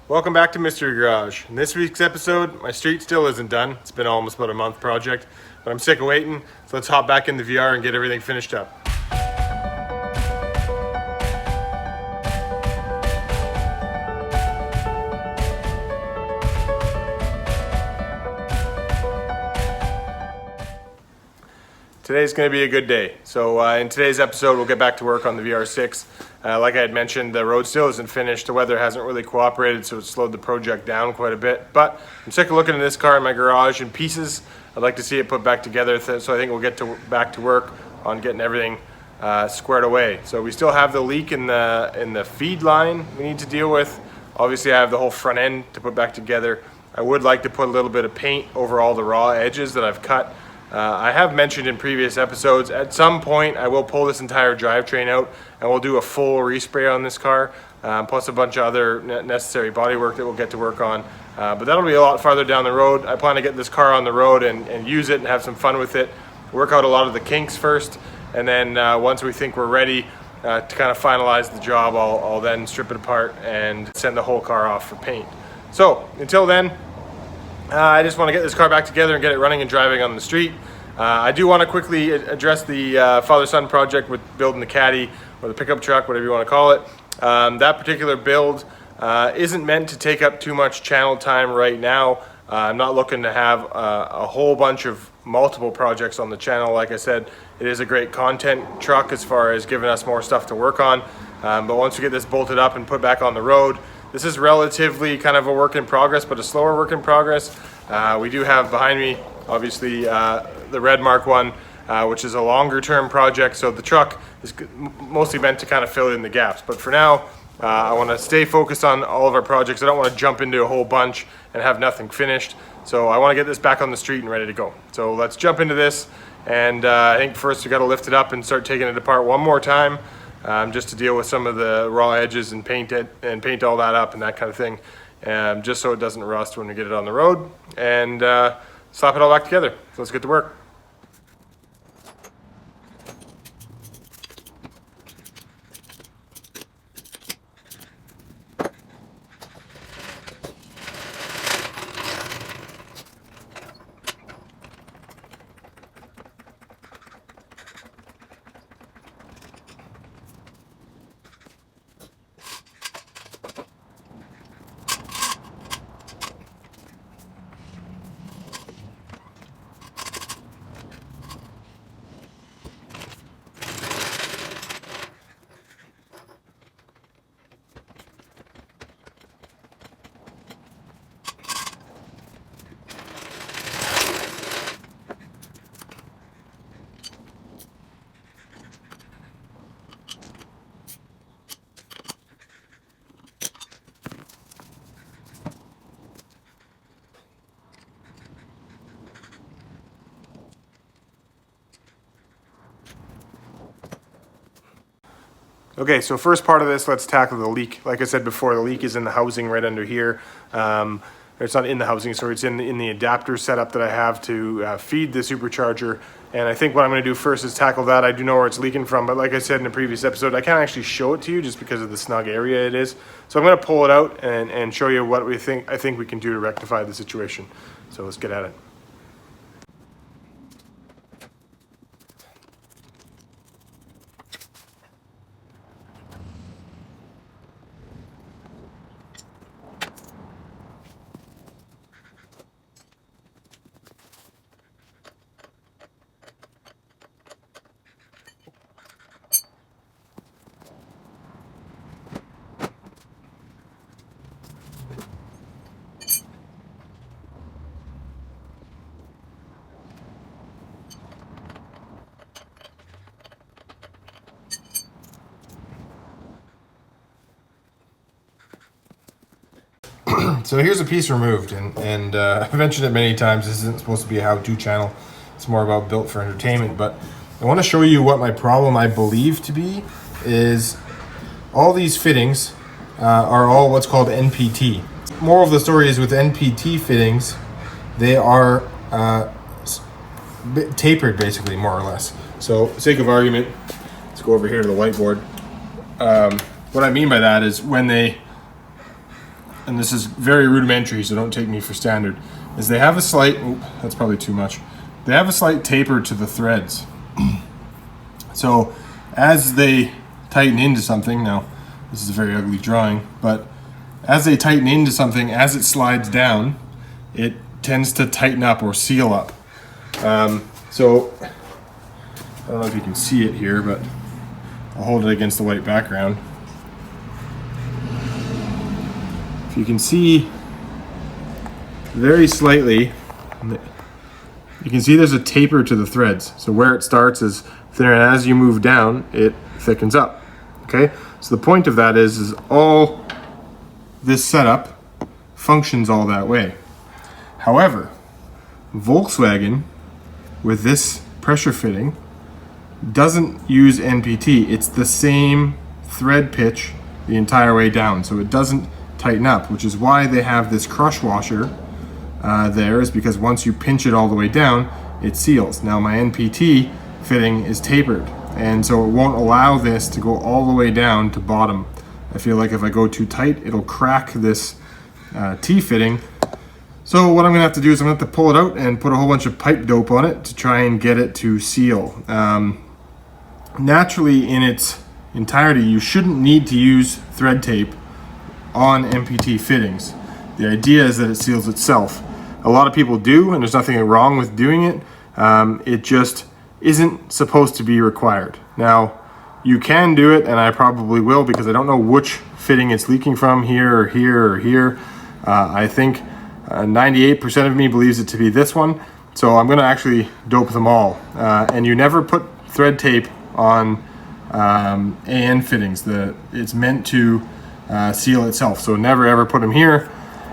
Welcome back to Mystery Garage. In this week's episode, my street still isn't done. It's been almost about a month project, but I'm sick of waiting, so let's hop back in the VR and get everything finished up. Today's going to be a good day. So in today's episode, we'll get back to work on the VR6. Like I had mentioned, the road still isn't finished. The weather hasn't really cooperated, so it's slowed the project down quite a bit. But I'm sick of looking at this car in my garage in pieces. I'd like to see it put back together, so I think we'll get back to work on getting everything squared away. So we still have the leak in the feed line we need to deal with. Obviously, I have the whole front end to put back together. I would like to put a little bit of paint over all the raw edges that I've cut. I have mentioned in previous episodes, at some point I will pull this entire drivetrain out and we'll do a full respray on this car, plus a bunch of other necessary bodywork that we'll get to work on. But that'll be a lot farther down the road. I plan to get this car on the road and use it and have some fun with it, work out a lot of the kinks first, and then once we think we're ready to kind of finalize the job, I'll then strip it apart and send the whole car off for paint. So until then, I just want to get this car back together and get it running and driving on the street. I do want to quickly address the father-son project with building the Caddy or the pickup truck, whatever you want to call it. That particular build isn't meant to take up too much channel time right now. I'm not looking to have a whole bunch of multiple projects on the channel. Like I said, it is a great content truck as far as giving us more stuff to work on. But once we get this bolted up and put back on the road, this is relatively kind of a work in progress, but a slower work in progress. We do have behind me, obviously, the red Mk1, which is a longer term project. So the truck is mostly meant to kind of fill in the gaps. But for now, I want to stay focused on all of our projects. I don't want to jump into a whole bunch and have nothing finished. So I want to get this back on the street and ready to go. So let's jump into this. And I think first we got to lift it up and start taking it apart one more time. Just to deal with some of the raw edges and paint all that up and that kind of thing, just so it doesn't rust when we get it on the road, and slap it all back together. So let's get to work. Okay, so first part of this, let's tackle the leak. Like I said before, the leak is in the housing right under here. It's not in the housing, sorry, it's in the adapter setup that I have to feed the supercharger. And I think what I'm going to do first is tackle that. I do know where it's leaking from, but like I said in the previous episode, I can't actually show it to you just because of the snug area it is. So I'm going to pull it out and show you what I think we can do to rectify the situation. So let's get at it. So here's a piece removed, and I've mentioned it many times, this isn't supposed to be a how-to channel, it's more about built for entertainment, but I want to show you what my problem I believe to be is. All these fittings are all what's called NPT. Moral of the story is with NPT fittings, they are tapered basically, more or less. So for sake of argument, let's go over here to the whiteboard. What I mean by that is when they and this is very rudimentary, so don't take me for standard, is they have a slight, oh, that's probably too much. They have a slight taper to the threads. So as they tighten into something, now this is a very ugly drawing, but as they tighten into something, as it slides down, it tends to tighten up or seal up. So I don't know if you can see it here, but I'll hold it against the white background. If you can see very slightly, you can see there's a taper to the threads. So where it starts is thinner, and as you move down, it thickens up. Okay, so the point of that is all this setup functions all that way. However, Volkswagen with this pressure fitting doesn't use NPT. It's the same thread pitch the entire way down, so it doesn't tighten up, which is why they have this crush washer there, is because once you pinch it all the way down, it seals. Now my NPT fitting is tapered, and so it won't allow this to go all the way down to bottom. I feel like if I go too tight, it'll crack this T-fitting. So what I'm gonna have to do is I'm gonna have to pull it out and put a whole bunch of pipe dope on it to try and get it to seal. Naturally, in its entirety, you shouldn't need to use thread tape on MPT fittings. The idea is that it seals itself. A lot of people do, and there's nothing wrong with doing it. It just isn't supposed to be required. Now, you can do it, and I probably will, because I don't know which fitting it's leaking from, here or here or here. I think 98% of me believes it to be this one, so I'm gonna actually dope them all. And you never put thread tape on AN fittings. It's meant to seal itself, so never ever put them here.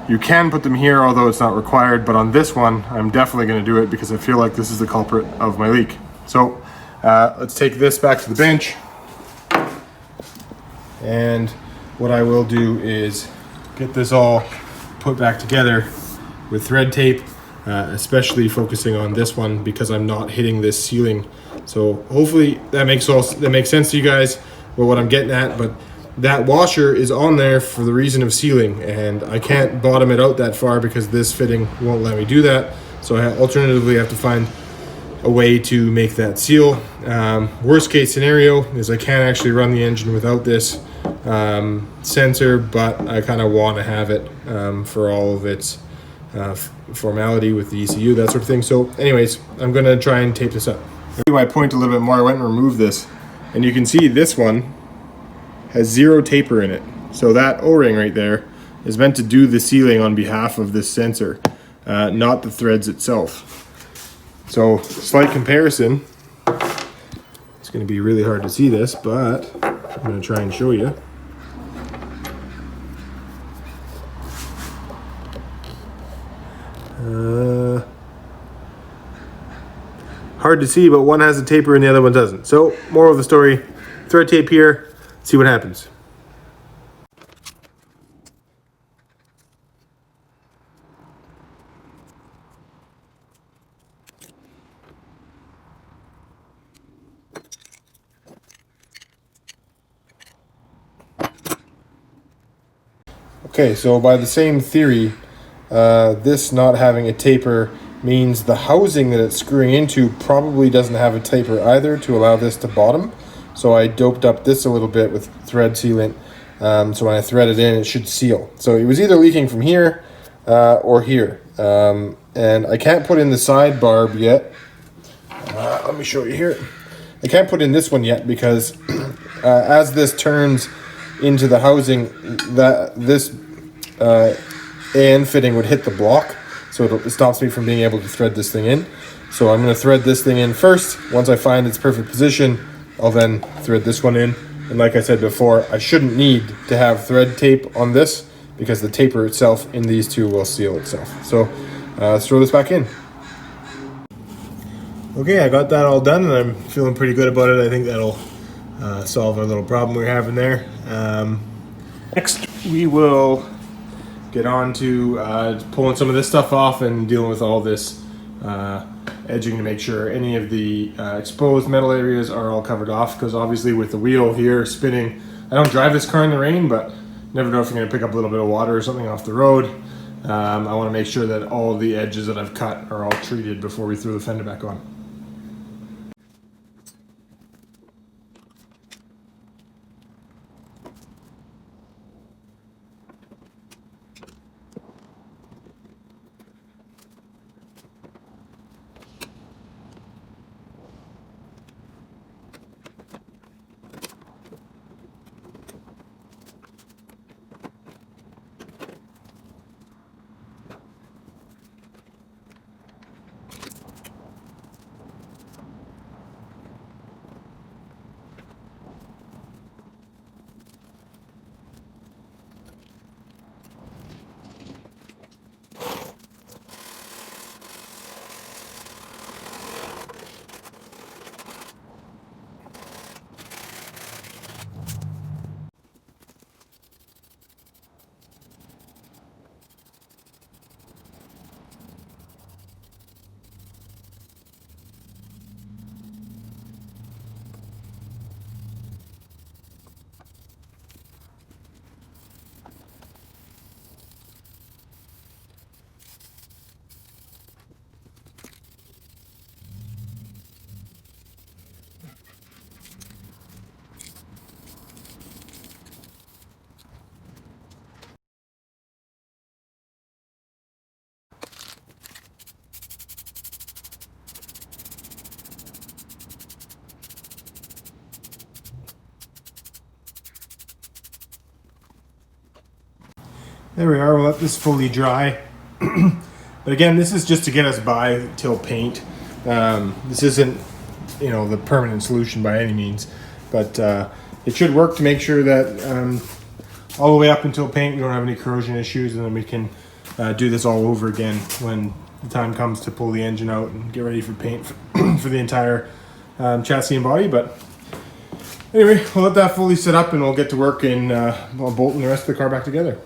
You can put them here, although it's not required, but on this one, I'm definitely gonna do it because I feel like this is the culprit of my leak. So let's take this back to the bench. And what I will do is get this all put back together with thread tape, especially focusing on this one because I'm not hitting this ceiling. So hopefully that makes sense to you guys, well, what I'm getting at. But that washer is on there for the reason of sealing, and I can't bottom it out that far because this fitting won't let me do that. So I alternatively have to find a way to make that seal. Worst case scenario is I can't actually run the engine without this sensor, but I kind of want to have it for all of its formality with the ECU, that sort of thing. So anyways, I'm going to try and tape this up. Maybe I point a little bit more. I went and removed this, and you can see this one has zero taper in it. So that O-ring right there is meant to do the sealing on behalf of this sensor, not the threads itself. So slight comparison. It's going to be really hard to see this, but I'm going to try and show you. Hard to see, but one has a taper and the other one doesn't. So moral of the story, thread tape here, see what happens. Okay, so by the same theory, this not having a taper means the housing that it's screwing into probably doesn't have a taper either to allow this to bottom. So I doped up this a little bit with thread sealant, so when I thread it in, it should seal. So it was either leaking from here or here. And I can't put in the side barb yet. Let me show you here. I can't put in this one yet because as this turns into the housing, this AN fitting would hit the block, so it stops me from being able to thread this thing in. So I'm going to thread this thing in first. Once I find its perfect position, I'll then thread this one in. And like I said before, I shouldn't need to have thread tape on this because the taper itself in these two will seal itself. So let's throw this back in. Okay, I got that all done and I'm feeling pretty good about it. I think that'll solve our little problem we're having there. Next, we will get on to pulling some of this stuff off and dealing with all this edging to make sure any of the exposed metal areas are all covered off, because obviously with the wheel here spinning, I don't drive this car in the rain, but Never know if you're going to pick up a little bit of water or something off the road. I want to make sure that all the edges that I've cut are all treated before we throw the fender back on. There we are, we'll let this fully dry. But again, this is just to get us by till paint. This isn't, the permanent solution by any means, but it should work to make sure that all the way up until paint we don't have any corrosion issues, and then we can do this all over again when the time comes to pull the engine out and get ready for paint for the entire chassis and body. But anyway, we'll let that fully set up and we'll get to work in bolting the rest of the car back together.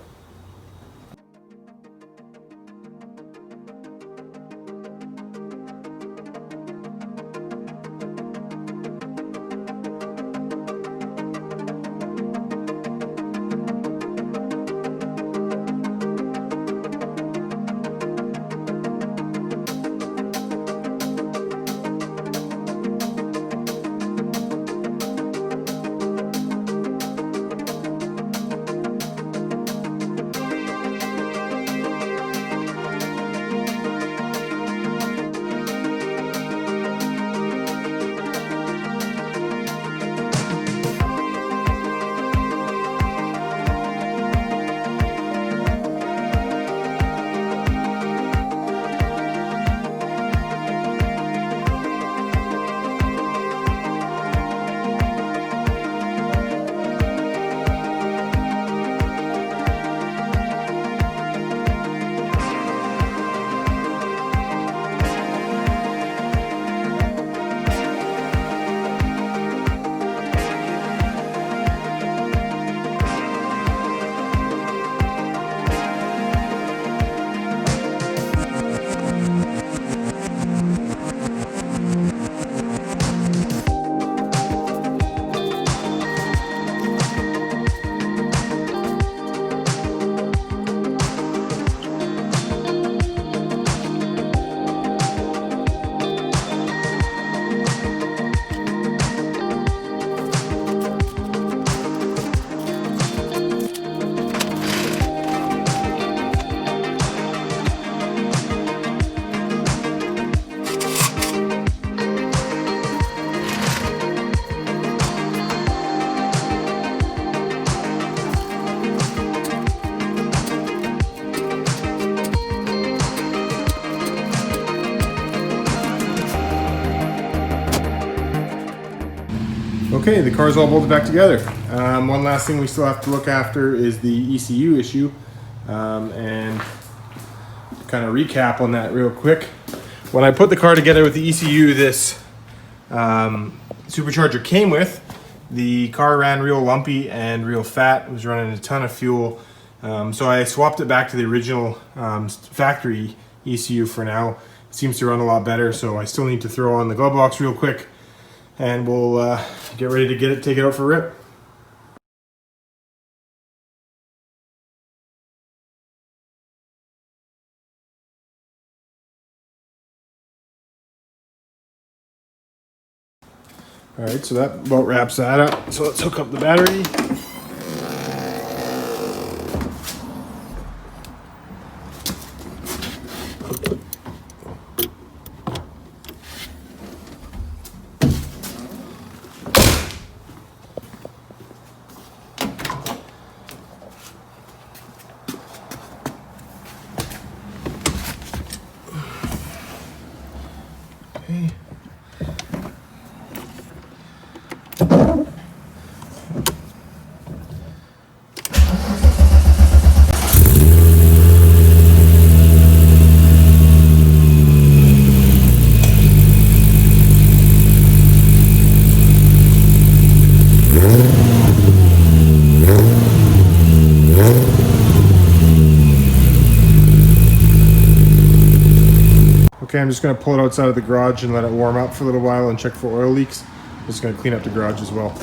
Okay, the car's all bolted back together. One last thing we still have to look after is the ECU issue, and kind of recap on that real quick. When I put the car together with the ECU this supercharger came with, the car ran real lumpy and real fat. It was running a ton of fuel, so I swapped it back to the original factory ECU for now. It seems to run a lot better, so I still need to throw on the glove box real quick, and we'll get ready to take it out for a rip. All right, so that about wraps that up. So let's hook up the battery. Okay. Okay, I'm just going to pull it outside of the garage and let it warm up for a little while and check for oil leaks. I'm just going to clean up the garage as well.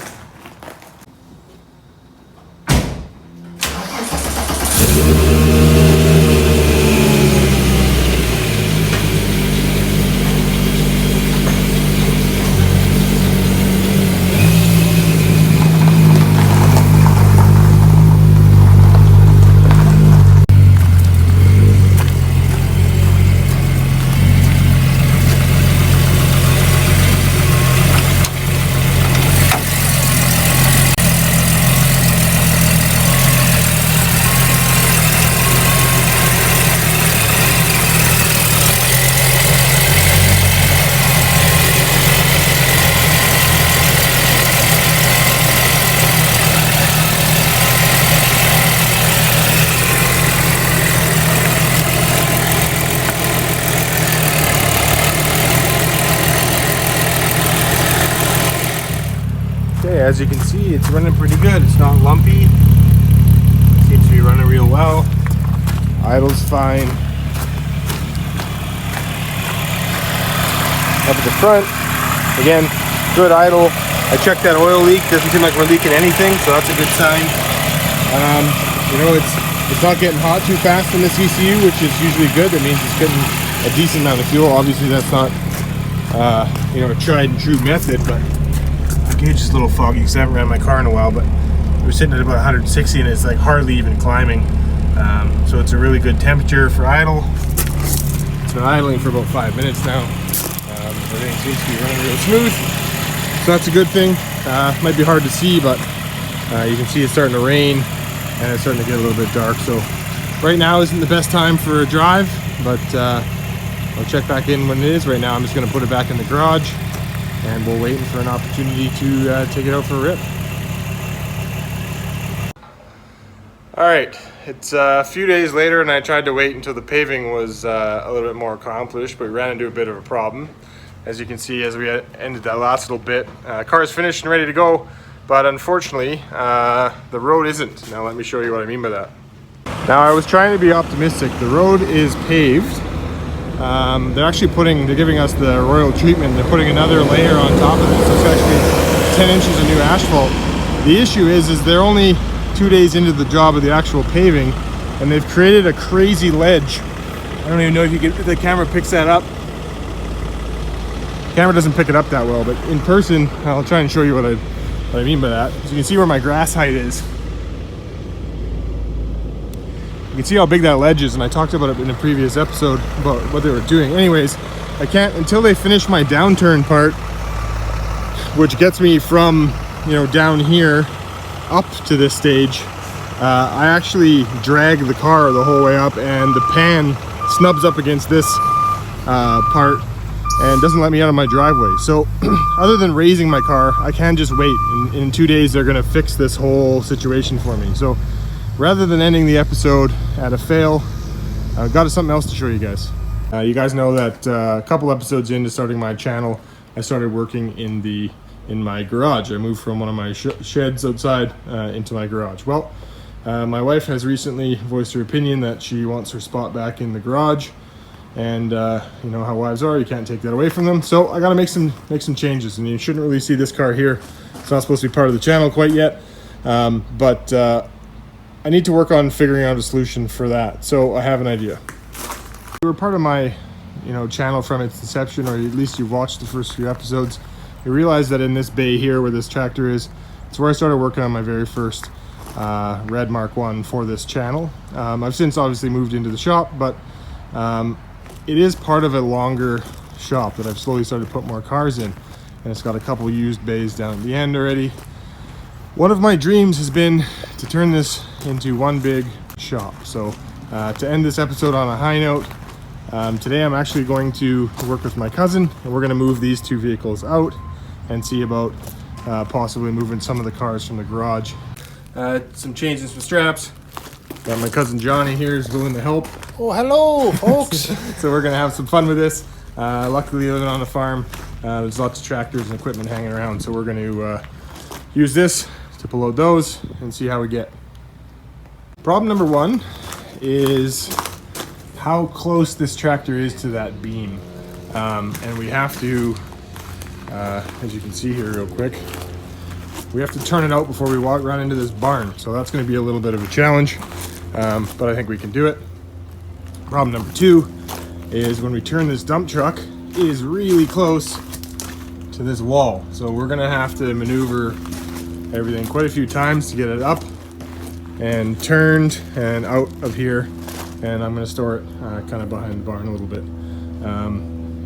Okay, as you can see, it's running pretty good. It's not lumpy. Seems to be running real well. Idle's fine. Up at the front, again, good idle. I checked that oil leak. Doesn't seem like we're leaking anything, so that's a good sign. You know, it's not getting hot too fast in this ECU, which is usually good. That means it's getting a decent amount of fuel. Obviously, that's not you know, a tried and true method, but the gauge is a little foggy because I haven't ran my car in a while. But we're sitting at about 160, and it's like hardly even climbing. So it's a really good temperature for idle. It's been idling for about 5 minutes now. Everything seems to be running real smooth, so that's a good thing. Might be hard to see, but you can see it's starting to rain and it's starting to get a little bit dark. So right now isn't the best time for a drive, but I'll check back in when it is. Right now I'm just going to put it back in the garage, and we're waiting for an opportunity to take it out for a rip. All right, it's a few days later, and I tried to wait until the paving was a little bit more accomplished, but we ran into a bit of a problem. As you can see, as we ended that last little bit, car is finished and ready to go, but unfortunately, the road isn't. Now let me show you what I mean by that. Now I was trying to be optimistic. The road is paved. They're giving us the royal treatment. They're putting another layer on top of it, so it's actually 10 inches of new asphalt. The issue is they're only 2 days into the job of the actual paving, and they've created a crazy ledge. I don't even know if the camera picks that up. The camera doesn't pick it up that well, but in person, I'll try and show you what I mean by that. So you can see where my grass height is. You can see how big that ledge is, and I talked about it in a previous episode about what they were doing. Anyways, I can't, until they finish my downturn part, which gets me from, you know, down here up to this stage. I actually drag the car the whole way up, and the pan snubs up against this part and doesn't let me out of my driveway. So other than raising my car, I can just wait. In 2 days, they're gonna fix this whole situation for me. So rather than ending the episode at a fail, I've got something else to show you guys. You guys know that a couple episodes into starting my channel, I started working in my garage. I moved from one of my sheds outside into my garage. Well, my wife has recently voiced her opinion that she wants her spot back in the garage, and you know how wives are, you can't take that away from them. So I gotta make some changes, and you shouldn't really see this car here. It's not supposed to be part of the channel quite yet, but I need to work on figuring out a solution for that. So I have an idea. You were part of my channel from its inception, or at least you watched the first few episodes. I realized that in this bay here where this tractor is, it's where I started working on my very first red Mk1 for this channel. I've since obviously moved into the shop, but it is part of a longer shop that I've slowly started to put more cars in, and it's got a couple used bays down at the end already. One of my dreams has been to turn this into one big shop. So to end this episode on a high note, today I'm actually going to work with my cousin, and we're going to move these two vehicles out and see about possibly moving some of the cars from the garage. Some changes some straps. Got my cousin Johnny here is willing to help. Oh, hello, folks. So we're going to have some fun with this. Luckily, living on the farm, there's lots of tractors and equipment hanging around, so we're going to use this to pull out those and see how we get. Problem number one is how close this tractor is to that beam. And we have to, as you can see here real quick, we have to turn it out before we run into this barn. So that's going to be a little bit of a challenge, but I think we can do it. Problem number two is when we turn this dump truck, it is really close to this wall. So we're going to have to maneuver everything quite a few times to get it up and turned and out of here, and I'm going to store it kind of behind the barn a little bit.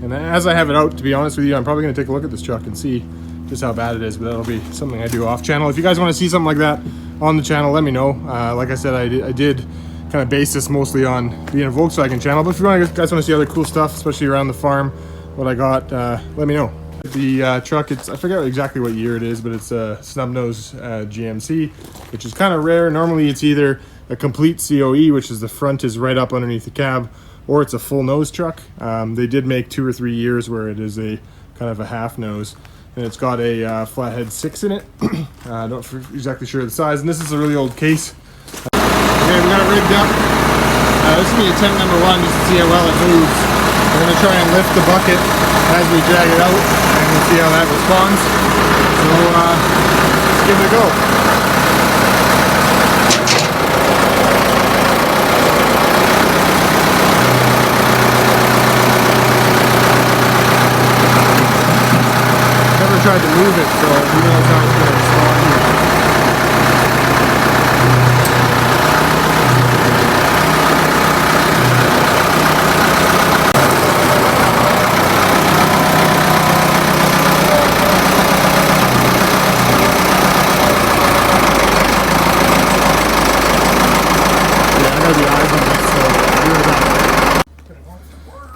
And as I have it out, to be honest with you, I'm probably going to take a look at this truck and see just how bad it is, but that'll be something I do off channel. If you guys want to see something like that on the channel, let me know. Like I said, I did kind of base this mostly on being a Volkswagen channel, but if you guys want to see other cool stuff, especially around the farm, what I got, let me know. The truck, I forget exactly what year it is, but it's a snub-nose GMC, which is kind of rare. Normally it's either a complete COE, which is the front is right up underneath the cab, or it's a full nose truck. They did make 2 or 3 years where it is a kind of a half nose, and it's got a flathead 6 in it. Not exactly sure of the size, and this is a really old case. Okay, we got it rigged up. This will be attempt number one, just to see how well it moves. We're going to try and lift the bucket as we drag it out, and we'll see how that responds. So let's give it a go. Never tried to move it, so who knows how it's going to respond here.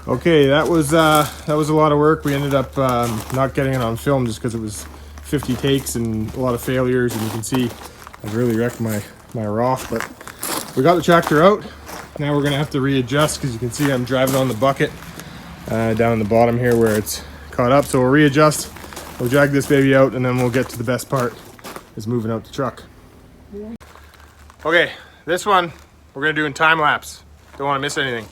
Okay, that was a lot of work. We ended up not getting it on film just because it was 50 takes and a lot of failures, and you can see I've really wrecked my rock, but we got the tractor out. Now we're gonna have to readjust because you can see I'm driving on the bucket down in the bottom here where it's caught up. So we'll readjust, we'll drag this baby out, and then we'll get to the best part, is moving out the truck. Okay, this one we're gonna do in time lapse. Don't want to miss anything.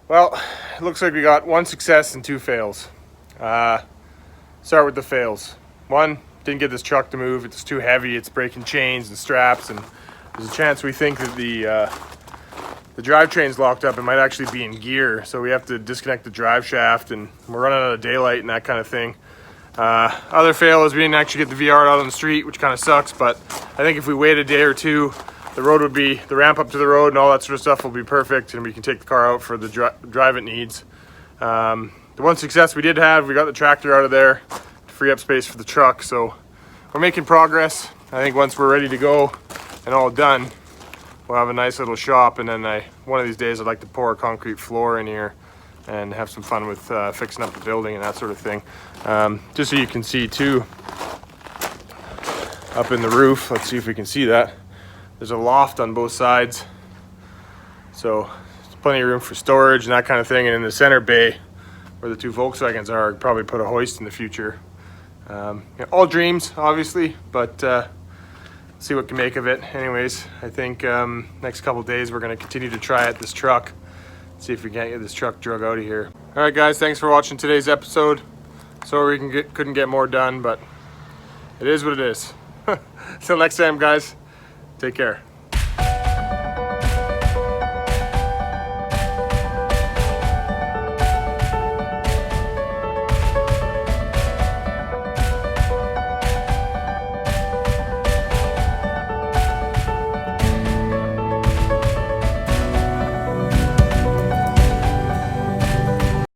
Well, it looks like we got 1 success and 2 fails. Start with the fails. 1, didn't get this truck to move. It's too heavy. It's breaking chains and straps, and there's a chance we think that the drivetrain's locked up. It might actually be in gear, so we have to disconnect the drive shaft, and we're running out of daylight and that kind of thing. Other fail is we didn't actually get the VR out on the street, which kind of sucks, but I think if we wait a day or two, the ramp up to the road and all that sort of stuff will be perfect, and we can take the car out for the drive it needs. The 1 success we did have, we got the tractor out of there to free up space for the truck, so we're making progress. I think once we're ready to go and all done, we'll have a nice little shop, and then one of these days I'd like to pour a concrete floor in here and have some fun with fixing up the building and that sort of thing. Just so you can see too, up in the roof, let's see if we can see that. There's a loft on both sides, so there's plenty of room for storage and that kind of thing. And in the center bay, where the two Volkswagens are. I'd probably put a hoist in the future. All dreams, obviously, but see what can make of it. Anyways, I think next couple days we're going to continue to try out this truck, see if we can't get this truck drug out of here. All right, guys, thanks for watching today's episode. Sorry we couldn't get more done, but it is what it is. Till next time, guys, take care.